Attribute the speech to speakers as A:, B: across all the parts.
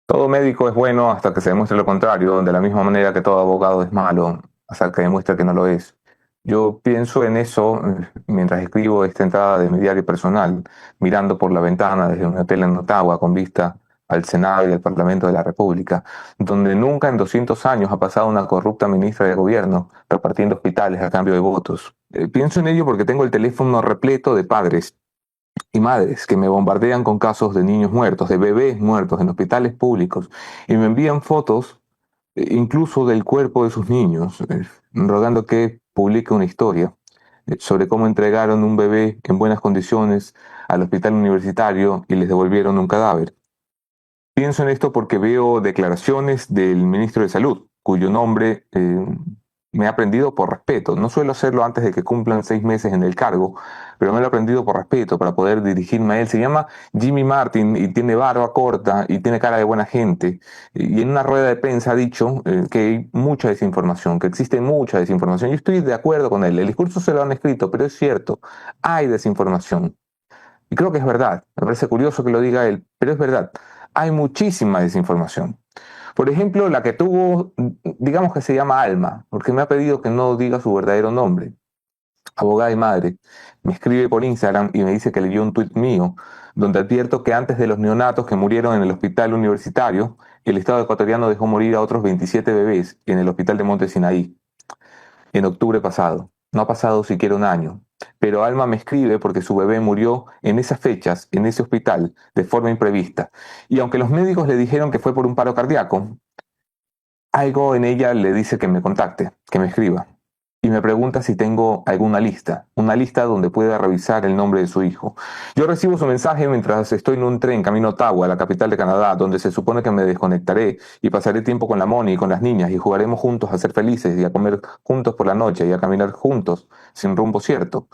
A: Todo médico es bueno hasta que se demuestre lo contrario, de la misma manera que todo abogado es malo hasta que demuestre que no lo es. Yo pienso en eso mientras escribo esta entrada de mi diario personal, mirando por la ventana desde un hotel en Ottawa con vista al Senado y al Parlamento de la República, donde nunca en 200 años ha pasado una corrupta ministra de gobierno repartiendo hospitales a cambio de votos. Pienso en ello porque tengo el teléfono repleto de padres y madres que me bombardean con casos de niños muertos, de bebés muertos en hospitales públicos y me envían fotos incluso del cuerpo de sus niños, rogando que publique una historia sobre cómo entregaron un bebé en buenas condiciones al hospital universitario y les devolvieron un cadáver. Pienso en esto porque veo declaraciones del ministro de Salud, cuyo nombre me he aprendido por respeto. No suelo hacerlo antes de que cumplan 6 meses en el cargo, pero me lo he aprendido por respeto para poder dirigirme a él. Se llama Jimmy Martin y tiene barba corta y tiene cara de buena gente. Y en una rueda de prensa ha dicho que hay mucha desinformación, que existe mucha desinformación. Yo estoy de acuerdo con él. El discurso se lo han escrito, pero es cierto, hay desinformación. Y creo que es verdad. Me parece curioso que lo diga él, pero es verdad. Hay muchísima desinformación. Por ejemplo, la que tuvo, digamos que se llama Alma, porque me ha pedido que no diga su verdadero nombre. Abogada y madre. Me escribe por Instagram y me dice que leyó un tuit mío donde advierto que antes de los neonatos que murieron en el hospital universitario, el Estado ecuatoriano dejó morir a otros 27 bebés en el hospital de Monte Sinaí en octubre pasado. No ha pasado siquiera un año. Pero Alma me escribe porque su bebé murió en esas fechas, en ese hospital, de forma imprevista. Y aunque los médicos le dijeron que fue por un paro cardíaco, algo en ella le dice que me contacte, que me escriba. Y me pregunta si tengo alguna lista, una lista donde pueda revisar el nombre de su hijo. Yo recibo su mensaje mientras estoy en un tren camino a Ottawa, la capital de Canadá, donde se supone que me desconectaré y pasaré tiempo con la Moni y con las niñas y jugaremos juntos a ser felices y a comer juntos por la noche y a caminar juntos sin rumbo cierto.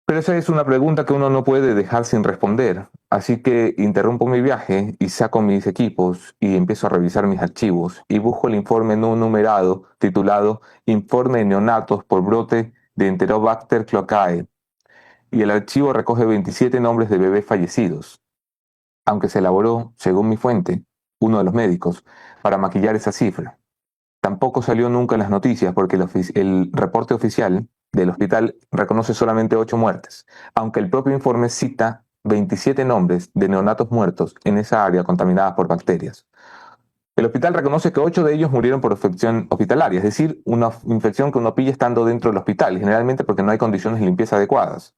A: Pero esa es una pregunta que uno no puede dejar sin responder. Así que interrumpo mi viaje y saco mis equipos y empiezo a revisar mis archivos y busco el informe no numerado titulado Informe de neonatos por brote de Enterobacter cloacae. Y el archivo recoge 27 nombres de bebés fallecidos, aunque se elaboró, según mi fuente, uno de los médicos, para maquillar esa cifra. Tampoco salió nunca en las noticias porque el reporte oficial del hospital reconoce solamente 8 muertes, aunque el propio informe cita 27 nombres de neonatos muertos en esa área contaminada por bacterias. El hospital reconoce que 8 de ellos murieron por infección hospitalaria, es decir, una infección que uno pilla estando dentro del hospital, generalmente porque no hay condiciones de limpieza adecuadas.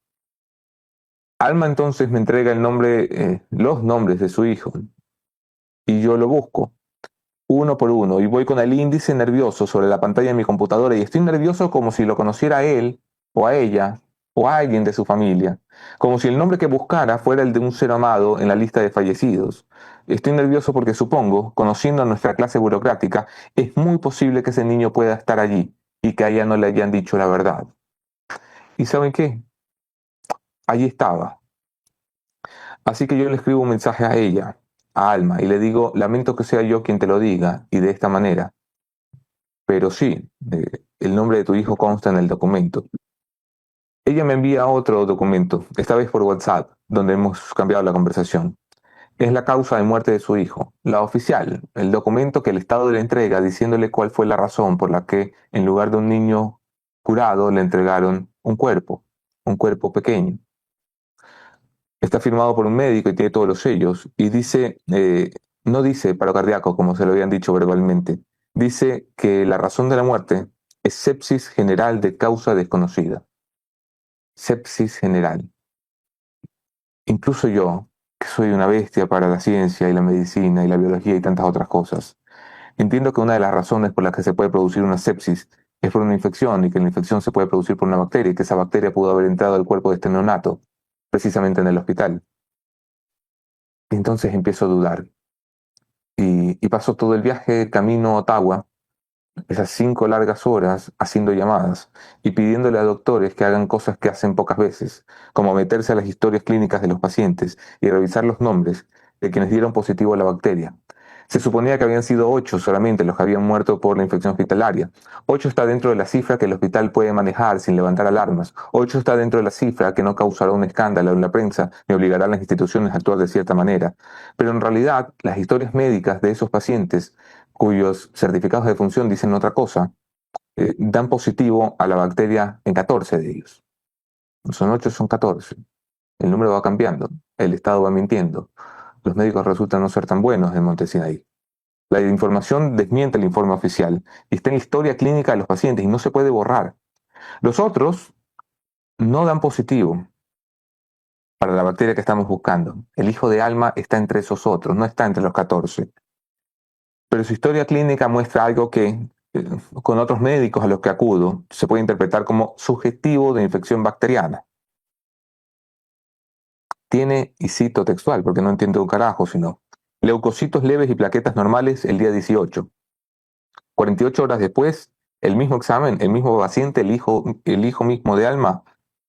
A: Alma entonces me entrega los nombres de su hijo y yo lo busco uno por uno y voy con el índice nervioso sobre la pantalla de mi computadora y estoy nervioso como si lo conociera a él o a ella o a alguien de su familia, como si el nombre que buscara fuera el de un ser amado en la lista de fallecidos. Estoy nervioso porque supongo, conociendo a nuestra clase burocrática, es muy posible que ese niño pueda estar allí y que a ella no le hayan dicho la verdad. ¿Y saben qué? Allí estaba. Así que yo le escribo un mensaje a ella, a Alma, y le digo, lamento que sea yo quien te lo diga, y de esta manera. Pero sí, el nombre de tu hijo consta en el documento. Ella me envía otro documento, esta vez por WhatsApp, donde hemos cambiado la conversación. Es la causa de muerte de su hijo, la oficial, el documento que el Estado le entrega diciéndole cuál fue la razón por la que, en lugar de un niño curado, le entregaron un cuerpo pequeño. Está firmado por un médico y tiene todos los sellos. Y dice, no dice paro cardíaco como se lo habían dicho verbalmente. Dice que la razón de la muerte es sepsis general de causa desconocida. Sepsis general. Incluso yo, que soy una bestia para la ciencia y la medicina y la biología y tantas otras cosas, entiendo que una de las razones por las que se puede producir una sepsis es por una infección y que la infección se puede producir por una bacteria y que esa bacteria pudo haber entrado al cuerpo de este neonato, precisamente en el hospital. Y entonces empiezo a dudar. Y paso todo el viaje camino a Ottawa, esas 5 largas horas, haciendo llamadas y pidiéndole a doctores que hagan cosas que hacen pocas veces, como meterse a las historias clínicas de los pacientes y revisar los nombres de quienes dieron positivo a la bacteria. Se suponía que habían sido 8 solamente los que habían muerto por la infección hospitalaria. 8 está dentro de la cifra que el hospital puede manejar sin levantar alarmas. 8 está dentro de la cifra que no causará un escándalo en la prensa ni obligará a las instituciones a actuar de cierta manera. Pero en realidad, las historias médicas de esos pacientes cuyos certificados de función dicen otra cosa, dan positivo a la bacteria en 14 de ellos. No son 8, son 14. El número va cambiando, el Estado va mintiendo. Los médicos resultan no ser tan buenos en Monte Sinaí. La información desmiente el informe oficial y está en la historia clínica de los pacientes y no se puede borrar. Los otros no dan positivo para la bacteria que estamos buscando. El hijo de Alma está entre esos otros, no está entre los 14. Pero su historia clínica muestra algo que, con otros médicos a los que acudo, se puede interpretar como subjetivo de infección bacteriana. Tiene, y cito textual, porque no entiendo un carajo, sino leucocitos leves y plaquetas normales el día 18. 48 horas después, el mismo examen, el mismo paciente, el hijo mismo de Alma,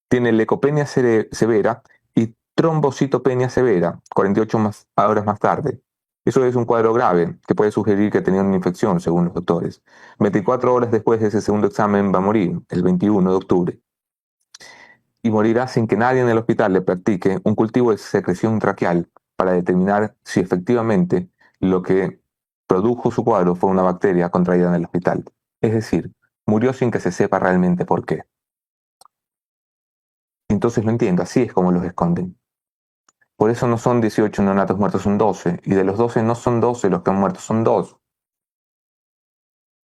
A: tiene leucopenia severa y trombocitopenia severa 48 horas más tarde. Eso es un cuadro grave que puede sugerir que tenía una infección, según los doctores. 24 horas después de ese segundo examen va a morir, el 21 de octubre. Y morirá sin que nadie en el hospital le practique un cultivo de secreción traqueal para determinar si efectivamente lo que produjo su cuadro fue una bacteria contraída en el hospital. Es decir, murió sin que se sepa realmente por qué. Entonces lo entiendo, así es como los esconden. Por eso no son 18 neonatos muertos, son 12. Y de los 12 no son 12 los que han muerto, son 2.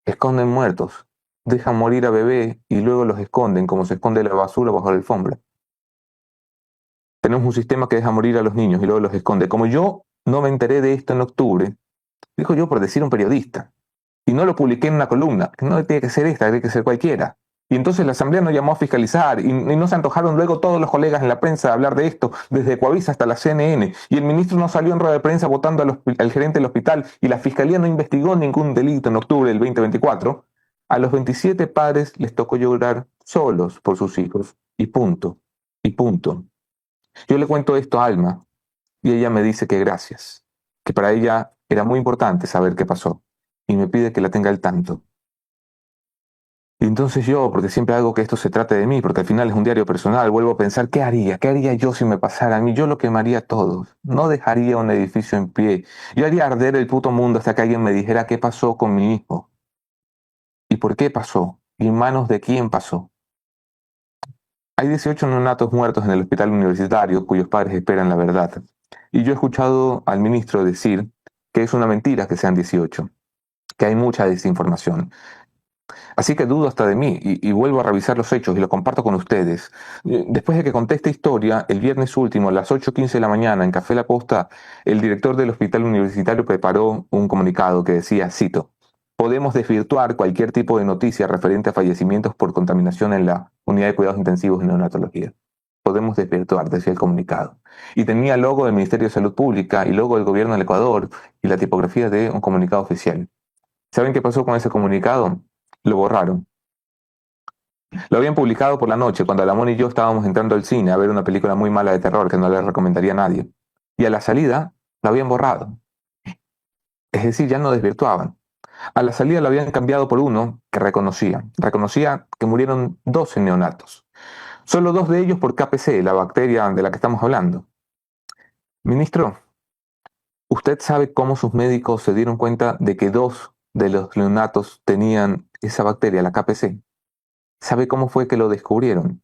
A: Esconden muertos. Dejan morir a bebé y luego los esconden como se esconde la basura bajo la alfombra. Tenemos un sistema que deja morir a los niños y luego los esconde. Como yo no me enteré de esto en octubre, dijo yo por decir un periodista, y no lo publiqué en una columna, que no tiene que ser esta, tiene que ser cualquiera. Y entonces la Asamblea nos llamó a fiscalizar y no se antojaron luego todos los colegas en la prensa a hablar de esto, desde Coavisa hasta la CNN. Y el ministro no salió en rueda de prensa votando al gerente del hospital y la Fiscalía no investigó ningún delito en octubre del 2024. A los 27 padres les tocó llorar solos por sus hijos. Y punto. Y punto. Yo le cuento esto a Alma y ella me dice que gracias, que para ella era muy importante saber qué pasó y me pide que la tenga al tanto. Y entonces yo, porque siempre hago que esto se trate de mí, porque al final es un diario personal, vuelvo a pensar, ¿qué haría? ¿Qué haría yo si me pasara a mí? Yo lo quemaría todo. No dejaría un edificio en pie. Yo haría arder el puto mundo hasta que alguien me dijera qué pasó con mi hijo. ¿Y por qué pasó? ¿Y en manos de quién pasó? Hay 18 neonatos muertos en el hospital universitario cuyos padres esperan la verdad. Y yo he escuchado al ministro decir que es una mentira que sean 18, que hay mucha desinformación. Así que dudo hasta de mí y vuelvo a revisar los hechos y lo comparto con ustedes. Después de que conté esta historia, el viernes último, a las 8:15 de la mañana, en Café La Costa, el director del hospital universitario preparó un comunicado que decía, cito, podemos desvirtuar cualquier tipo de noticia referente a fallecimientos por contaminación en la unidad de cuidados intensivos en neonatología. Podemos desvirtuar, decía el comunicado. Y tenía el logo del Ministerio de Salud Pública y logo del Gobierno del Ecuador y la tipografía de un comunicado oficial. ¿Saben qué pasó con ese comunicado? Lo borraron. Lo habían publicado por la noche cuando Alamón y yo estábamos entrando al cine a ver una película muy mala de terror que no le recomendaría a nadie. Y a la salida lo habían borrado. Es decir, ya no desvirtuaban. A la salida lo habían cambiado por uno que reconocía. Reconocía que murieron 12 neonatos. Solo 2 de ellos por KPC, la bacteria de la que estamos hablando. Ministro, ¿usted sabe cómo sus médicos se dieron cuenta de que 2 de los neonatos tenían esa bacteria, la KPC? ¿Sabe cómo fue que lo descubrieron?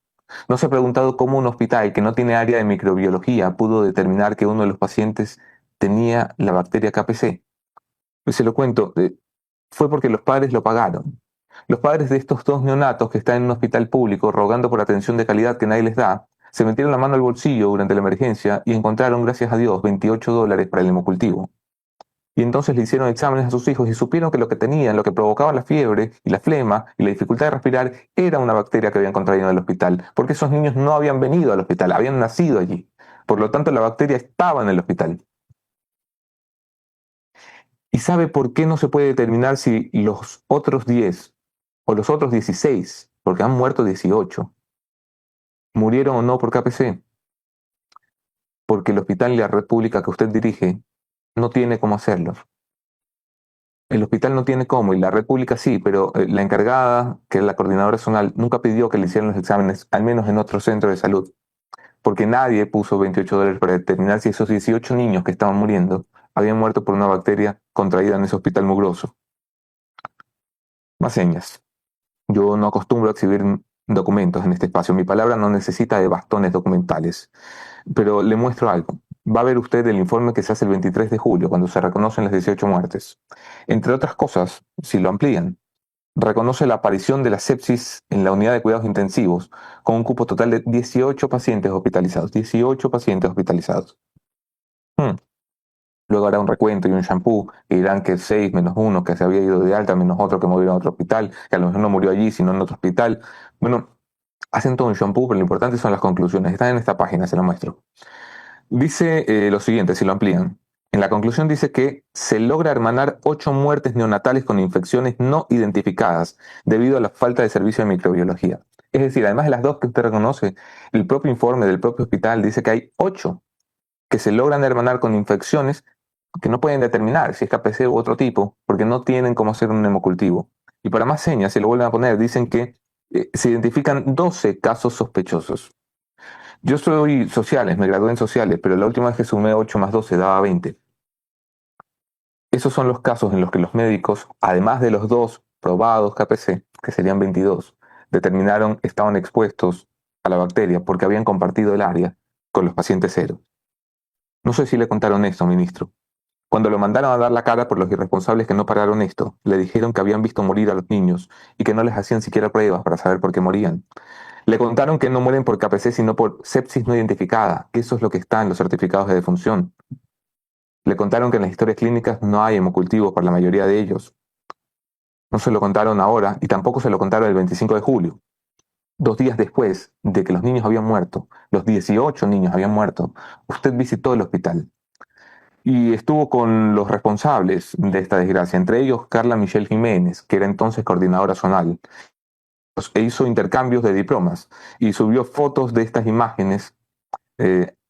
A: ¿No se ha preguntado cómo un hospital que no tiene área de microbiología pudo determinar que uno de los pacientes tenía la bacteria KPC? Pues se lo cuento, fue porque los padres lo pagaron. Los padres de estos 2 neonatos que están en un hospital público rogando por atención de calidad que nadie les da, se metieron la mano al bolsillo durante la emergencia y encontraron, gracias a Dios, $28 para el hemocultivo. Y entonces le hicieron exámenes a sus hijos y supieron que lo que tenían, lo que provocaba la fiebre y la flema y la dificultad de respirar, era una bacteria que habían contraído en el hospital, porque esos niños no habían venido al hospital, habían nacido allí. Por lo tanto, la bacteria estaba en el hospital. ¿Y sabe por qué no se puede determinar si los otros 10 o los otros 16, porque han muerto 18, murieron o no por KPC? Porque el hospital y la red pública que usted dirige no tiene cómo hacerlo. El hospital no tiene cómo y la red pública sí, pero la encargada, que es la coordinadora zonal, nunca pidió que le hicieran los exámenes, al menos en otro centro de salud, porque nadie puso $28 para determinar si esos 18 niños que estaban muriendo habían muerto por una bacteria contraída en ese hospital mugroso. Más señas. Yo no acostumbro a exhibir documentos en este espacio. Mi palabra no necesita de bastones documentales. Pero le muestro algo. Va a ver usted el informe que se hace el 23 de julio, cuando se reconocen las 18 muertes. Entre otras cosas, si lo amplían, reconoce la aparición de la sepsis en la unidad de cuidados intensivos, con un cupo total de 18 pacientes hospitalizados. 18 pacientes hospitalizados. Hmm. Luego hará un recuento y un shampoo que dirán que 6 menos uno que se había ido de alta, menos otro que murió en otro hospital, que a lo mejor no murió allí, sino en otro hospital. Bueno, hacen todo un shampoo, pero lo importante son las conclusiones. Están en esta página, se lo muestro. Dice lo siguiente, si lo amplían. En la conclusión dice que se logra hermanar 8 muertes neonatales con infecciones no identificadas debido a la falta de servicio de microbiología. Es decir, además de las 2 que usted reconoce, el propio informe del propio hospital dice que hay 8 que se logran hermanar con infecciones que no pueden determinar si es KPC u otro tipo, porque no tienen cómo hacer un hemocultivo. Y para más señas, si lo vuelven a poner, dicen que se identifican 12 casos sospechosos. Yo soy sociales, me gradué en sociales, pero la última vez que sumé 8 más 12 daba 20. Esos son los casos en los que los médicos, además de los 2 probados KPC, que serían 22, determinaron estaban expuestos a la bacteria porque habían compartido el área con los pacientes cero. No sé si le contaron esto, ministro. Cuando lo mandaron a dar la cara por los irresponsables que no pararon esto, le dijeron que habían visto morir a los niños y que no les hacían siquiera pruebas para saber por qué morían. Le contaron que no mueren por KPC sino por sepsis no identificada, que eso es lo que está en los certificados de defunción. Le contaron que en las historias clínicas no hay hemocultivos para la mayoría de ellos. No se lo contaron ahora y tampoco se lo contaron el 25 de julio. 2 días después de que los niños habían muerto, los 18 niños habían muerto, usted visitó el hospital y estuvo con los responsables de esta desgracia, entre ellos Carla Michelle Jiménez, que era entonces coordinadora zonal, e hizo intercambios de diplomas y subió fotos de estas imágenes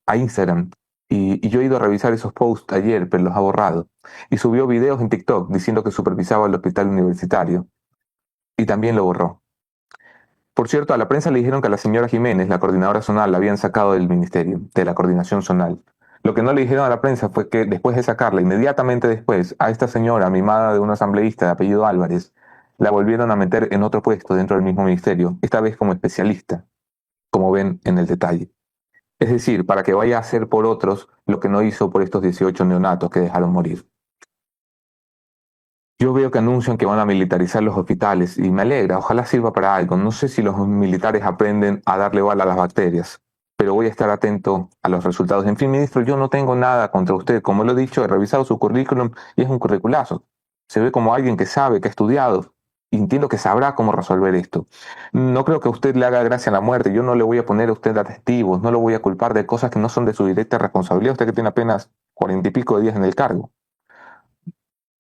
A: a Instagram. Y yo he ido a revisar esos posts ayer, pero los ha borrado. Y subió videos en TikTok diciendo que supervisaba el hospital universitario. Y también lo borró. Por cierto, a la prensa le dijeron que a la señora Jiménez, la coordinadora zonal, la habían sacado del ministerio, de la coordinación zonal. Lo que no le dijeron a la prensa fue que después de sacarla, inmediatamente después, a esta señora, mimada de un asambleísta de apellido Álvarez, la volvieron a meter en otro puesto dentro del mismo ministerio, esta vez como especialista, como ven en el detalle. Es decir, para que vaya a hacer por otros lo que no hizo por estos 18 neonatos que dejaron morir. Yo veo que anuncian que van a militarizar los hospitales y me alegra, ojalá sirva para algo. No sé si los militares aprenden a darle bala a las bacterias, pero voy a estar atento a los resultados. En fin, ministro, yo no tengo nada contra usted. Como lo he dicho, he revisado su currículum y es un curriculazo. Se ve como alguien que sabe, que ha estudiado y entiendo que sabrá cómo resolver esto. No creo que a usted le haga gracia la muerte. Yo no le voy a poner a usted a testigos, no lo voy a culpar de cosas que no son de su directa responsabilidad. Usted que tiene apenas 40 y pico de días en el cargo.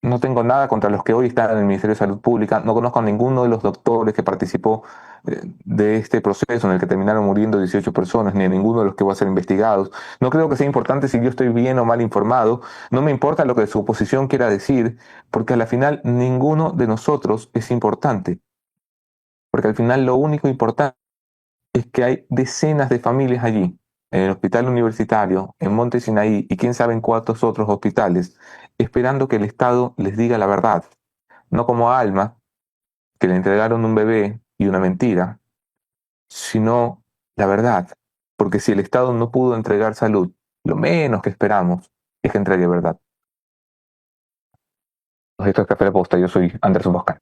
A: No tengo nada contra los que hoy están en el Ministerio de Salud Pública. No conozco a ninguno de los doctores que participó de este proceso en el que terminaron muriendo 18 personas, ni a ninguno de los que va a ser investigados. No creo que sea importante si yo estoy bien o mal informado. No me importa lo que su oposición quiera decir, porque al final ninguno de nosotros es importante. Porque al final lo único importante es que hay decenas de familias allí, en el hospital universitario, en Monte Sinaí y quién sabe en cuántos otros hospitales, esperando que el Estado les diga la verdad, no como a Alma, que le entregaron un bebé y una mentira, sino la verdad. Porque si el Estado no pudo entregar salud, lo menos que esperamos es que entregue verdad. Esto es Café de Posta, yo soy Anderson Boscan.